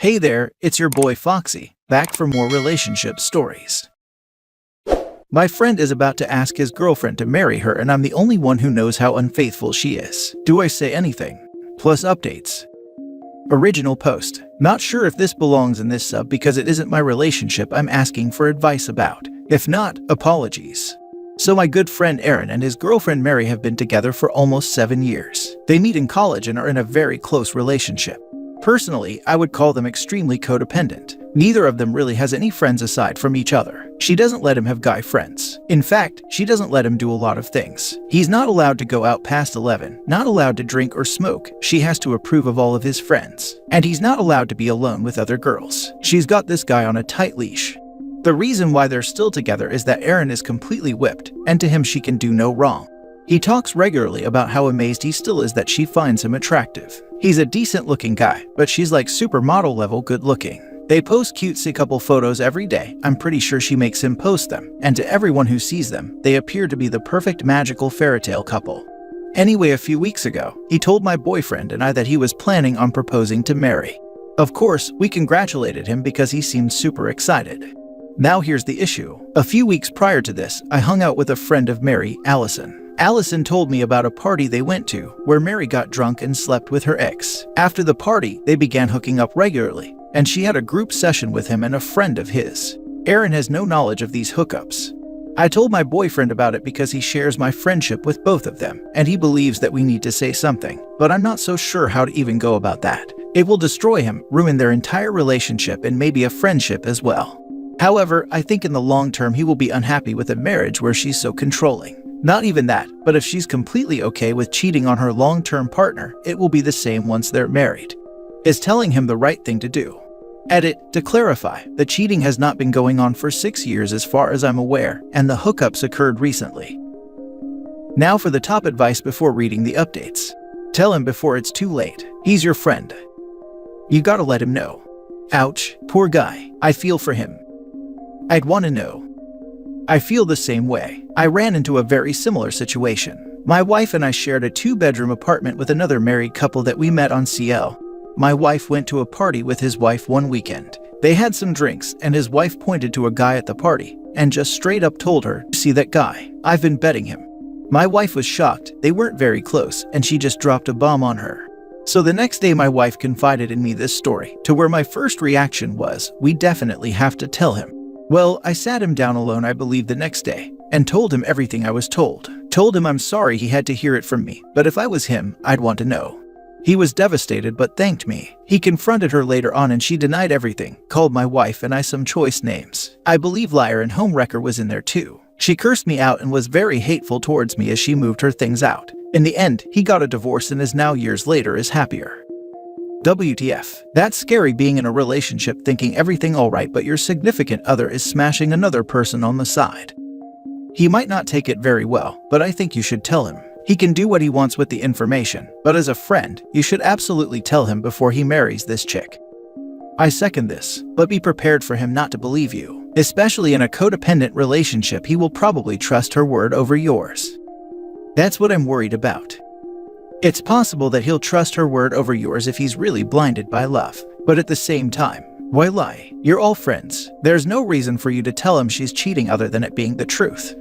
Hey there, it's your boy Foxy, back for more relationship stories. My friend is about to ask his girlfriend to marry her and I'm the only one who knows how unfaithful she is. Do I say anything? Plus updates. Original post. Not sure if this belongs in this sub because it isn't my relationship I'm asking for advice about. If not, apologies. So my good friend Aaron and his girlfriend Mary have been together for almost 7 years. They meet in college and are in a very close relationship. Personally, I would call them extremely codependent. Neither of them really has any friends aside from each other. She doesn't let him have guy friends. In fact, she doesn't let him do a lot of things. He's not allowed to go out past 11, not allowed to drink or smoke. She has to approve of all of his friends. And he's not allowed to be alone with other girls. She's got this guy on a tight leash. The reason why they're still together is that Aaron is completely whipped, and to him she can do no wrong. He talks regularly about how amazed he still is that she finds him attractive. He's a decent looking guy, but she's like supermodel level good looking. They post cutesy couple photos every day. I'm pretty sure she makes him post them, and to everyone who sees them, they appear to be the perfect magical fairytale couple. Anyway, a few weeks ago, he told my boyfriend and I that he was planning on proposing to Mary. Of course, we congratulated him because he seemed super excited. Now here's the issue. A few weeks prior to this, I hung out with a friend of Mary, Allison. Allison told me about a party they went to, where Mary got drunk and slept with her ex. After the party, they began hooking up regularly, and she had a group session with him and a friend of his. Aaron has no knowledge of these hookups. I told my boyfriend about it because he shares my friendship with both of them, and he believes that we need to say something, but I'm not so sure how to even go about that. It will destroy him, ruin their entire relationship, and maybe a friendship as well. However, I think in the long term he will be unhappy with a marriage where she's so controlling. Not even that, but if she's completely okay with cheating on her long-term partner, it will be the same once they're married. Is telling him the right thing to do. Edit, to clarify, the cheating has not been going on for 6 years as far as I'm aware, and the hookups occurred recently. Now for the top advice before reading the updates. Tell him before it's too late. He's your friend. You gotta let him know. Ouch, poor guy. I feel for him. I'd want to know. I feel the same way. I ran into a very similar situation. My wife and I shared a 2-bedroom apartment with another married couple that we met on CL. My wife went to a party with his wife one weekend. They had some drinks, and his wife pointed to a guy at the party and just straight up told her, "See that guy? I've been betting him." My wife was shocked. They weren't very close, and she just dropped a bomb on her. So the next day my wife confided in me this story, to where my first reaction was, we definitely have to tell him. Well, I sat him down alone, I believe, the next day, and told him everything I was told. Told him I'm sorry he had to hear it from me, but if I was him, I'd want to know. He was devastated but thanked me. He confronted her later on and she denied everything, called my wife and I some choice names. I believe liar and homewrecker was in there too. She cursed me out and was very hateful towards me as she moved her things out. In the end, he got a divorce and is now years later is happier. WTF. That's scary being in a relationship thinking everything alright but your significant other is smashing another person on the side. He might not take it very well, but I think you should tell him. He can do what he wants with the information, but as a friend, you should absolutely tell him before he marries this chick. I second this, but be prepared for him not to believe you. Especially in a codependent relationship, he will probably trust her word over yours. That's what I'm worried about. It's possible that he'll trust her word over yours if he's really blinded by love. But at the same time, why lie? You're all friends. There's no reason for you to tell him she's cheating other than it being the truth.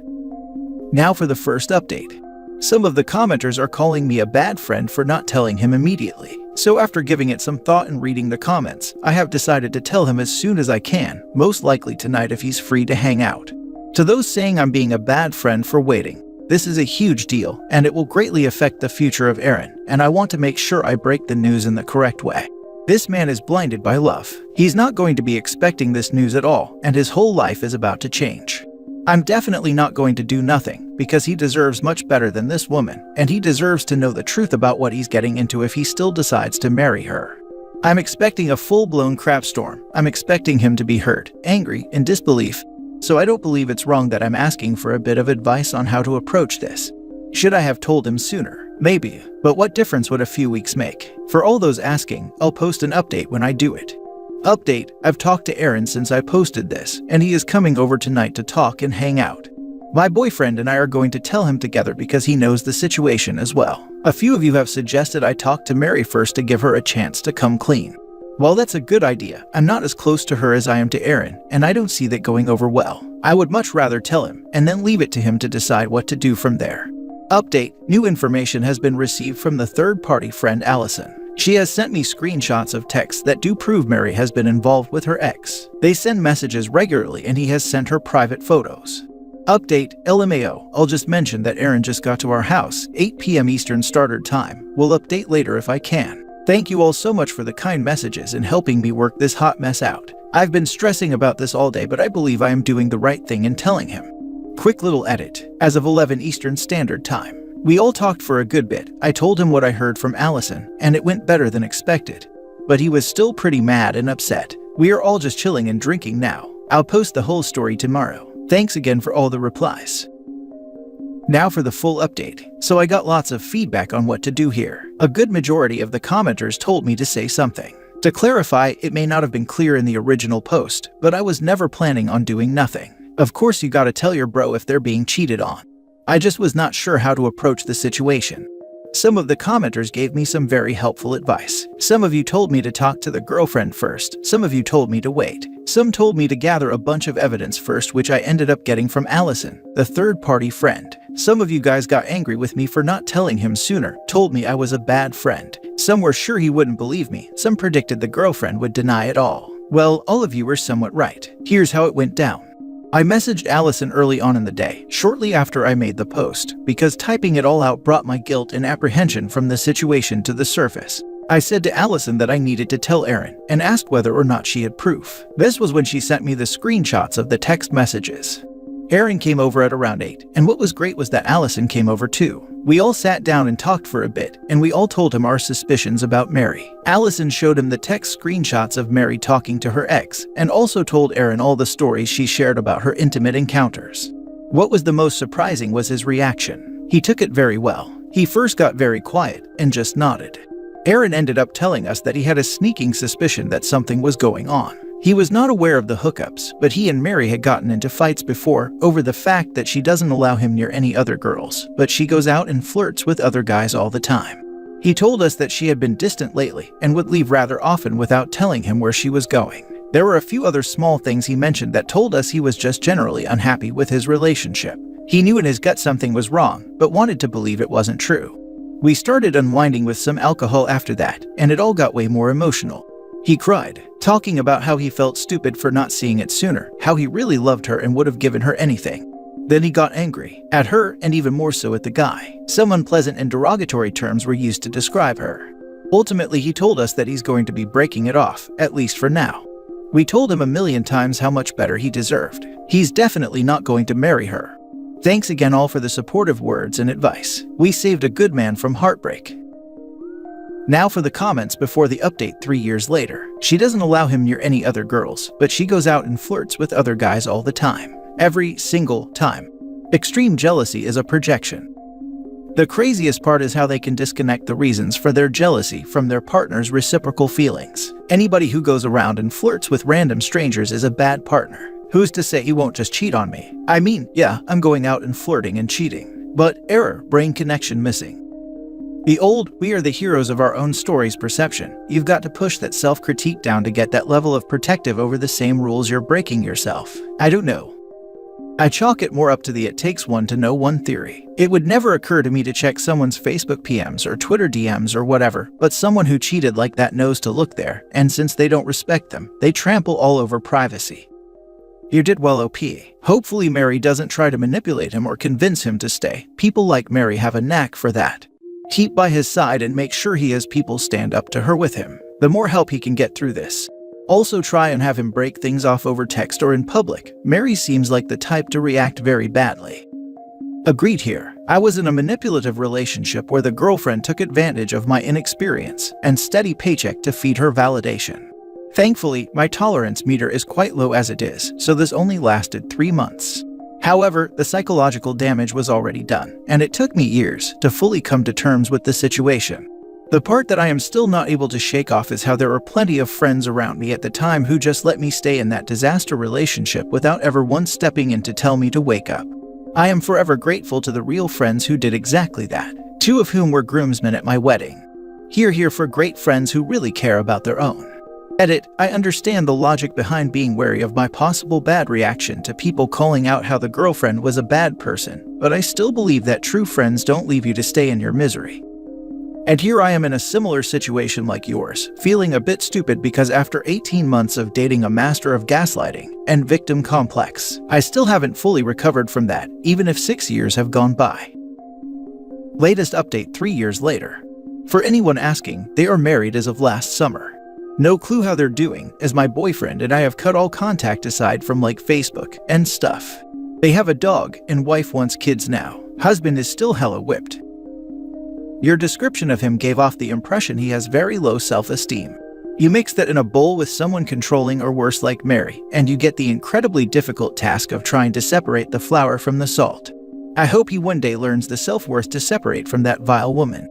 Now for the first update. Some of the commenters are calling me a bad friend for not telling him immediately. So after giving it some thought and reading the comments, I have decided to tell him as soon as I can, most likely tonight if he's free to hang out. To those saying I'm being a bad friend for waiting, this is a huge deal, and it will greatly affect the future of Aaron, and I want to make sure I break the news in the correct way. This man is blinded by love. He's not going to be expecting this news at all, and his whole life is about to change. I'm definitely not going to do nothing, because he deserves much better than this woman, and he deserves to know the truth about what he's getting into if he still decides to marry her. I'm expecting a full-blown crap storm. I'm expecting him to be hurt, angry, in disbelief. So I don't believe it's wrong that I'm asking for a bit of advice on how to approach this. Should I have told him sooner? Maybe, but what difference would a few weeks make? For all those asking, I'll post an update when I do it. Update, I've talked to Aaron since I posted this, and he is coming over tonight to talk and hang out. My boyfriend and I are going to tell him together because he knows the situation as well. A few of you have suggested I talk to Mary first to give her a chance to come clean. While that's a good idea, I'm not as close to her as I am to Aaron, and I don't see that going over well. I would much rather tell him, and then leave it to him to decide what to do from there. Update: new information has been received from the third-party friend Allison. She has sent me screenshots of texts that do prove Mary has been involved with her ex. They send messages regularly and he has sent her private photos. Update: LMAO, I'll just mention that Aaron just got to our house, 8 p.m. Eastern Standard Time. We'll update later if I can. Thank you all so much for the kind messages and helping me work this hot mess out. I've been stressing about this all day, but I believe I am doing the right thing in telling him. Quick little edit. As of 11 Eastern Standard Time. We all talked for a good bit. I told him what I heard from Allison, and it went better than expected. But he was still pretty mad and upset. We are all just chilling and drinking now. I'll post the whole story tomorrow. Thanks again for all the replies. Now for the full update. So I got lots of feedback on what to do here. A good majority of the commenters told me to say something. To clarify, it may not have been clear in the original post, but I was never planning on doing nothing. Of course you gotta tell your bro if they're being cheated on. I just was not sure how to approach the situation. Some of the commenters gave me some very helpful advice. Some of you told me to talk to the girlfriend first. Some of you told me to wait. Some told me to gather a bunch of evidence first, which I ended up getting from Allison, the third-party friend. Some of you guys got angry with me for not telling him sooner, told me I was a bad friend. Some were sure he wouldn't believe me. Some predicted the girlfriend would deny it all. Well, all of you were somewhat right. Here's how it went down. I messaged Allison early on in the day, shortly after I made the post, because typing it all out brought my guilt and apprehension from the situation to the surface. I said to Allison that I needed to tell Aaron, and asked whether or not she had proof. This was when she sent me the screenshots of the text messages. Aaron came over at around 8, and what was great was that Allison came over too. We all sat down and talked for a bit, and we all told him our suspicions about Mary. Allison showed him the text screenshots of Mary talking to her ex, and also told Aaron all the stories she shared about her intimate encounters. What was the most surprising was his reaction. He took it very well. He first got very quiet, and just nodded. Aaron ended up telling us that he had a sneaking suspicion that something was going on. He was not aware of the hookups, but he and Mary had gotten into fights before over the fact that she doesn't allow him near any other girls, but she goes out and flirts with other guys all the time. He told us that she had been distant lately and would leave rather often without telling him where she was going. There were a few other small things he mentioned that told us he was just generally unhappy with his relationship. He knew in his gut something was wrong, but wanted to believe it wasn't true. We started unwinding with some alcohol after that, and it all got way more emotional. He cried, talking about how he felt stupid for not seeing it sooner, how he really loved her and would have given her anything. Then he got angry, at her and even more so at the guy. Some unpleasant and derogatory terms were used to describe her. Ultimately, he told us that he's going to be breaking it off, at least for now. We told him a million times how much better he deserved. He's definitely not going to marry her. Thanks again all for the supportive words and advice. We saved a good man from heartbreak. Now for the comments before the update 3 years later. She doesn't allow him near any other girls, but she goes out and flirts with other guys all the time. Every single time. Extreme jealousy is a projection. The craziest part is how they can disconnect the reasons for their jealousy from their partner's reciprocal feelings. Anybody who goes around and flirts with random strangers is a bad partner. Who's to say he won't just cheat on me? I mean, yeah, I'm going out and flirting and cheating. But error, brain connection missing. The old, we are the heroes of our own stories perception. You've got to push that self-critique down to get that level of protective over the same rules you're breaking yourself. I don't know. I chalk it more up to the it takes one to know one theory. It would never occur to me to check someone's Facebook PMs or Twitter DMs or whatever, but someone who cheated like that knows to look there, and since they don't respect them, they trample all over privacy. You did well, OP. Hopefully Mary doesn't try to manipulate him or convince him to stay. People like Mary have a knack for that. Keep by his side and make sure he has people stand up to her with him. The more help he can get through this. Also try and have him break things off over text or in public. Mary seems like the type to react very badly. Agreed here. I was in a manipulative relationship where the girlfriend took advantage of my inexperience and steady paycheck to feed her validation. Thankfully, my tolerance meter is quite low as it is, so this only lasted 3 months. However, the psychological damage was already done, and it took me years to fully come to terms with the situation. The part that I am still not able to shake off is how there were plenty of friends around me at the time who just let me stay in that disaster relationship without ever once stepping in to tell me to wake up. I am forever grateful to the real friends who did exactly that, 2 of whom were groomsmen at my wedding. Here for great friends who really care about their own. Edit, I understand the logic behind being wary of my possible bad reaction to people calling out how the girlfriend was a bad person, but I still believe that true friends don't leave you to stay in your misery. And here I am in a similar situation like yours, feeling a bit stupid because after 18 months of dating a master of gaslighting and victim complex, I still haven't fully recovered from that, even if 6 years have gone by. Latest update 3 years later. For anyone asking, they are married as of last summer. No clue how they're doing, as my boyfriend and I have cut all contact aside from like Facebook and stuff. They have a dog and wife wants kids now. Husband is still hella whipped. Your description of him gave off the impression he has very low self-esteem. You mix that in a bowl with someone controlling or worse like Mary, and you get the incredibly difficult task of trying to separate the flour from the salt. I hope he one day learns the self-worth to separate from that vile woman.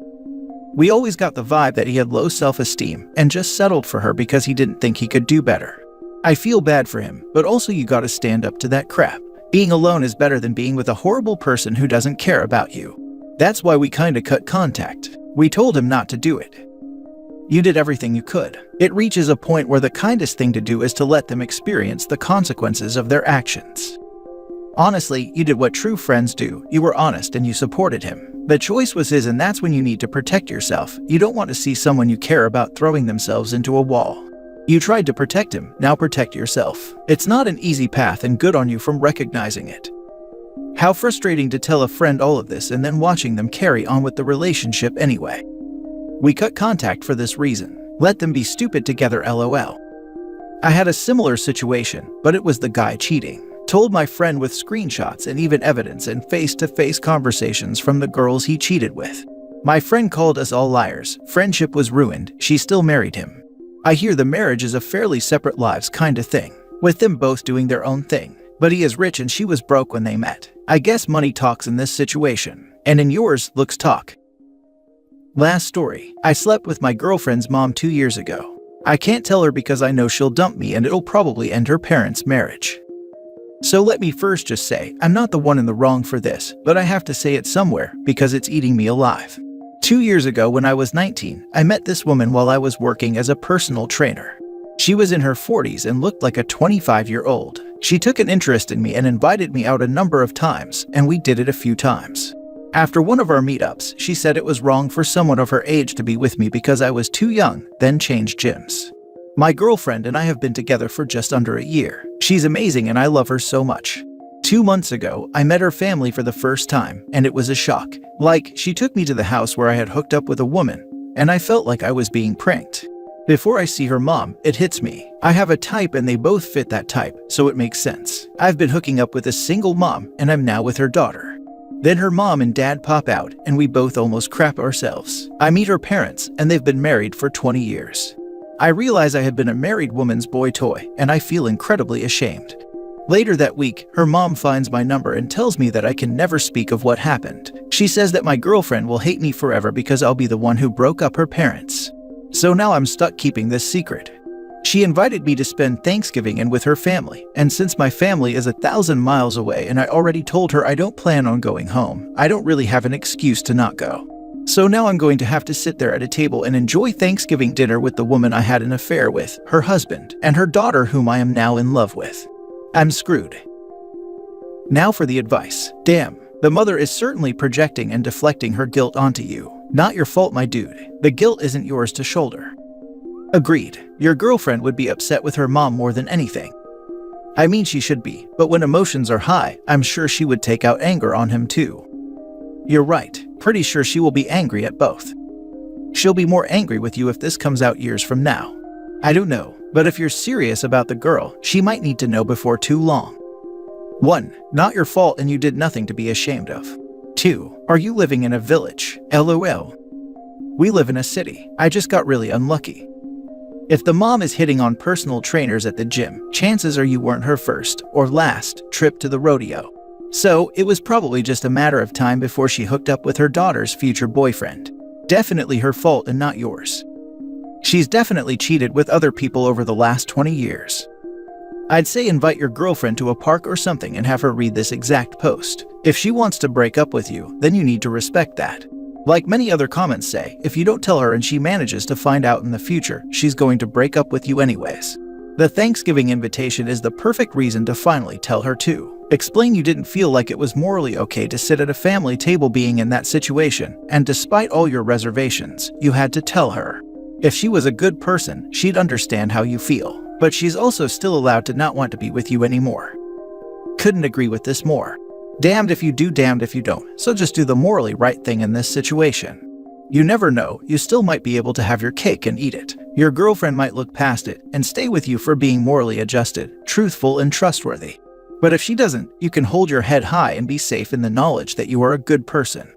We always got the vibe that he had low self-esteem and just settled for her because he didn't think he could do better. I feel bad for him, but also you gotta stand up to that crap. Being alone is better than being with a horrible person who doesn't care about you. That's why we kinda cut contact. We told him not to do it. You did everything you could. It reaches a point where the kindest thing to do is to let them experience the consequences of their actions. Honestly, you did what true friends do. You were honest and you supported him. The choice was his, and that's when you need to protect yourself. You don't want to see someone you care about throwing themselves into a wall. You tried to protect him, now protect yourself. It's not an easy path, and good on you for recognizing it. How frustrating to tell a friend all of this and then watching them carry on with the relationship anyway. We cut contact for this reason. Let them be stupid together, lol. I had a similar situation, but it was the guy cheating. Told my friend with screenshots and even evidence and face-to-face conversations from the girls he cheated with. My friend called us all liars. Friendship was ruined. She still married him. I hear the marriage is a fairly separate lives kind of thing, with them both doing their own thing. But he is rich and she was broke when they met. I guess money talks in this situation. And in yours, looks talk. Last story. I slept with my girlfriend's mom 2 years ago. I can't tell her because I know she'll dump me and it'll probably end her parents' marriage. So let me first just say, I'm not the one in the wrong for this, but I have to say it somewhere because it's eating me alive. 2 years ago when I was 19, I met this woman while I was working as a personal trainer. She was in her 40s and looked like a 25-year-old. She took an interest in me and invited me out a number of times, and we did it a few times. After one of our meetups, she said it was wrong for someone of her age to be with me because I was too young, then changed gyms. My girlfriend and I have been together for just under a year. She's amazing and I love her so much. 2 months ago, I met her family for the first time, and it was a shock. Like, she took me to the house where I had hooked up with a woman, and I felt like I was being pranked. Before I see her mom, it hits me. I have a type and they both fit that type, so it makes sense. I've been hooking up with a single mom, and I'm now with her daughter. Then her mom and dad pop out, and we both almost crap ourselves. I meet her parents, and they've been married for 20 years. I realize I have been a married woman's boy toy, and I feel incredibly ashamed. Later that week, her mom finds my number and tells me that I can never speak of what happened. She says that my girlfriend will hate me forever because I'll be the one who broke up her parents. So now I'm stuck keeping this secret. She invited me to spend Thanksgiving in with her family, and since my family is 1,000 miles away and I already told her I don't plan on going home, I don't really have an excuse to not go. So now I'm going to have to sit there at a table and enjoy Thanksgiving dinner with the woman I had an affair with, her husband, and her daughter whom I am now in love with. I'm screwed. Now for the advice. Damn, the mother is certainly projecting and deflecting her guilt onto you. Not your fault, my dude. The guilt isn't yours to shoulder. Agreed. Your girlfriend would be upset with her mom more than anything. I mean, she should be, but when emotions are high, I'm sure she would take out anger on him too. You're right. Pretty sure she will be angry at both. She'll be more angry with you if this comes out years from now. I don't know, but if you're serious about the girl, she might need to know before too long. 1. Not your fault and you did nothing to be ashamed of. 2. Are you living in a village? LOL. We live in a city. I just got really unlucky. If the mom is hitting on personal trainers at the gym, chances are you weren't her first or last trip to the rodeo. So it was probably just a matter of time before she hooked up with her daughter's future boyfriend. Definitely her fault and not yours. She's definitely cheated with other people over the last 20 years. I'd say invite your girlfriend to a park or something and have her read this exact post. If she wants to break up with you, then you need to respect that. Like many other comments say, if you don't tell her and she manages to find out in the future, she's going to break up with you anyways. The Thanksgiving invitation is the perfect reason to finally tell her too. Explain you didn't feel like it was morally okay to sit at a family table being in that situation, and despite all your reservations, you had to tell her. If she was a good person, she'd understand how you feel, but she's also still allowed to not want to be with you anymore. Couldn't agree with this more. Damned if you do, damned if you don't, so just do the morally right thing in this situation. You never know, you still might be able to have your cake and eat it. Your girlfriend might look past it and stay with you for being morally adjusted, truthful, and trustworthy. But if she doesn't, you can hold your head high and be safe in the knowledge that you are a good person.